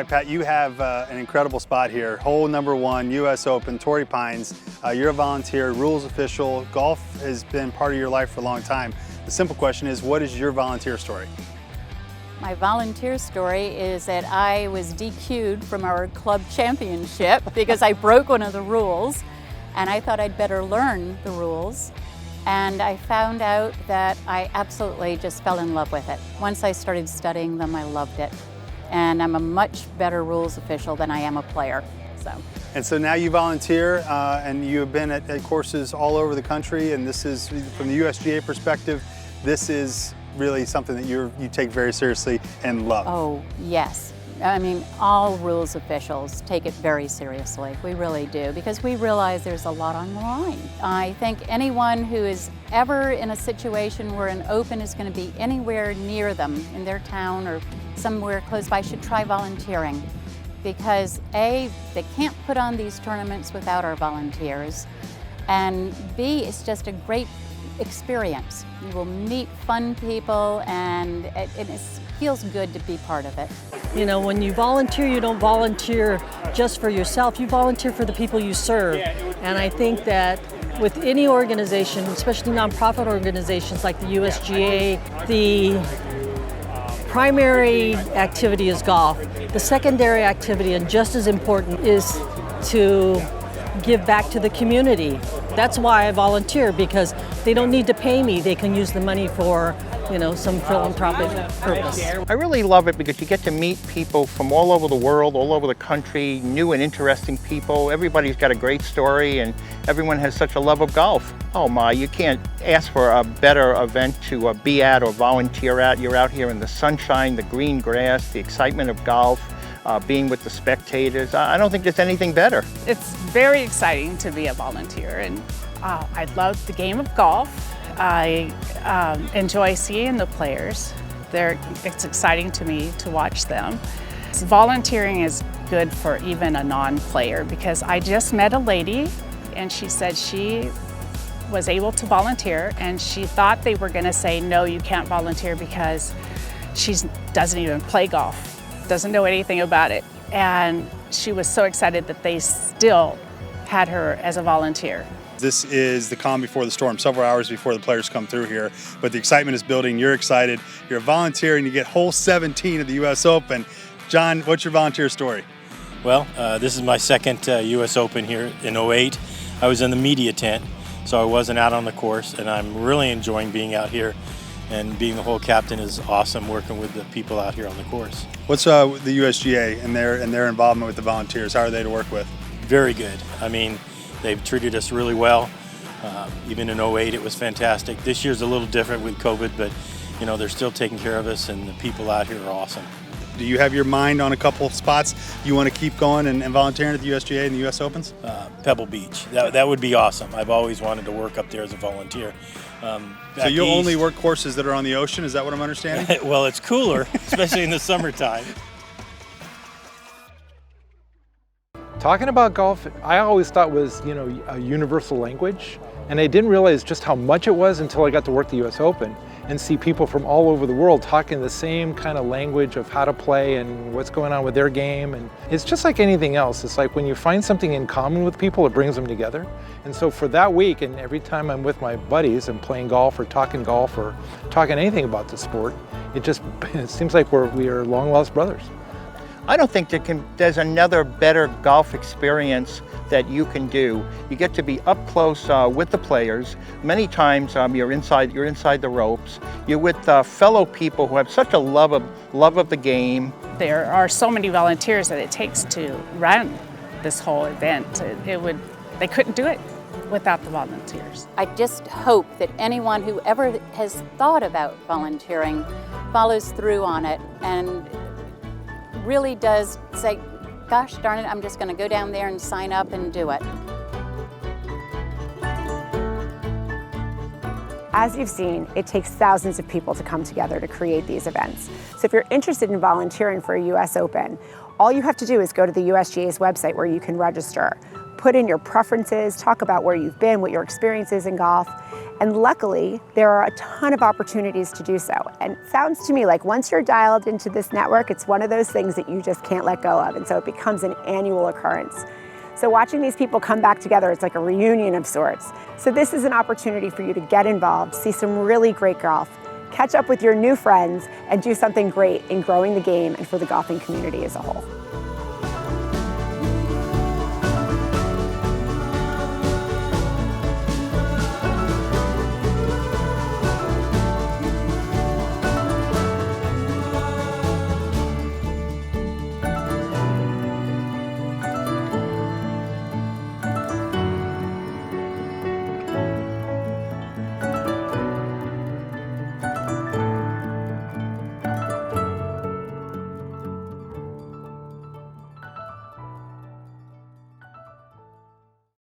right, Pat, you have an incredible spot here. Hole number 1, US Open, Torrey Pines. You're a volunteer, rules official. Golf has been part of your life for a long time. The simple question is, what is your volunteer story? My volunteer story is that I was DQ'd from our club championship because I broke one of the rules, and I thought I'd better learn the rules. And I found out that I absolutely just fell in love with it. Once I started studying them, I loved it. And I'm a much better rules official than I am a player. And so now you volunteer, and you have been at courses all over the country, and this is, from the USGA perspective, this is really something that you take very seriously and love. Oh, yes. I mean, all rules officials take it very seriously. We really do, because we realize there's a lot on the line. I think anyone who is ever in a situation where an Open is going to be anywhere near them in their town or somewhere close by should try volunteering, because A, they can't put on these tournaments without our volunteers, and B, it's just a great experience. You will meet fun people, and it feels good to be part of it. You know, when you volunteer, you don't volunteer just for yourself, you volunteer for the people you serve. And I think that with any organization, especially nonprofit organizations like the USGA, the primary activity is golf. The secondary activity, and just as important, is to give back to the community. That's why I volunteer, because they don't need to pay me. They can use the money for, you know, some philanthropic purpose. I really love it because you get to meet people from all over the world, all over the country, new and interesting people. Everybody's got a great story, and everyone has such a love of golf. Oh my, you can't ask for a better event to be at or volunteer at. You're out here in the sunshine, the green grass, the excitement of golf. Being with the spectators. I don't think there's anything better. It's very exciting to be a volunteer, and I love the game of golf. I enjoy seeing the players. It's exciting to me to watch them. Volunteering is good for even a non-player, because I just met a lady and she said she was able to volunteer, and she thought they were going to say, no, you can't volunteer because she doesn't even play golf. Doesn't know anything about it, and she was so excited that they still had her as a volunteer. This is the calm before the storm, several hours before the players come through here, but the excitement is building. You're excited, you're a volunteer, and you get hole 17 of the US Open. John, what's your volunteer story? Well, this is my second US Open here in '08. I was in the media tent, so I wasn't out on the course, and I'm really enjoying being out here. And being the hole captain is awesome, working with the people out here on the course. What's the USGA and their involvement with the volunteers? How are they to work with? Very good. I mean, they've treated us really well. Even in '08, it was fantastic. This year's a little different with COVID, but you know, they're still taking care of us, and the people out here are awesome. Do you have your mind on a couple of spots you want to keep going and volunteering at the USGA and the US Opens? Pebble Beach. That would be awesome. I've always wanted to work up there as a volunteer. So you'll only work courses that are on the ocean, is that what I'm understanding? Well, it's cooler, especially in the summertime. Talking about golf, I always thought was, you know, a universal language, and I didn't realize just how much it was until I got to work the US Open and see people from all over the world talking the same kind of language of how to play and what's going on with their game. And it's just like anything else. It's like when you find something in common with people, it brings them together. And so for that week, and every time I'm with my buddies and playing golf or talking anything about the sport, it seems like we are long lost brothers. I don't think there's another better golf experience that you can do. You get to be up close with the players. Many times you're inside the ropes. You're with fellow people who have such a love of the game. There are so many volunteers that it takes to run this whole event. They couldn't do it without the volunteers. I just hope that anyone who ever has thought about volunteering follows through on it and really does say, gosh darn it, I'm just going to go down there and sign up and do it. As you've seen, it takes thousands of people to come together to create these events. So if you're interested in volunteering for a US Open, all you have to do is go to the USGA's website where you can register. Put in your preferences, talk about where you've been, what your experience is in golf, And luckily, there are a ton of opportunities to do so. And it sounds to me like once you're dialed into this network, it's one of those things that you just can't let go of. And so it becomes an annual occurrence. So watching these people come back together, it's like a reunion of sorts. So this is an opportunity for you to get involved, see some really great golf, catch up with your new friends, and do something great in growing the game and for the golfing community as a whole.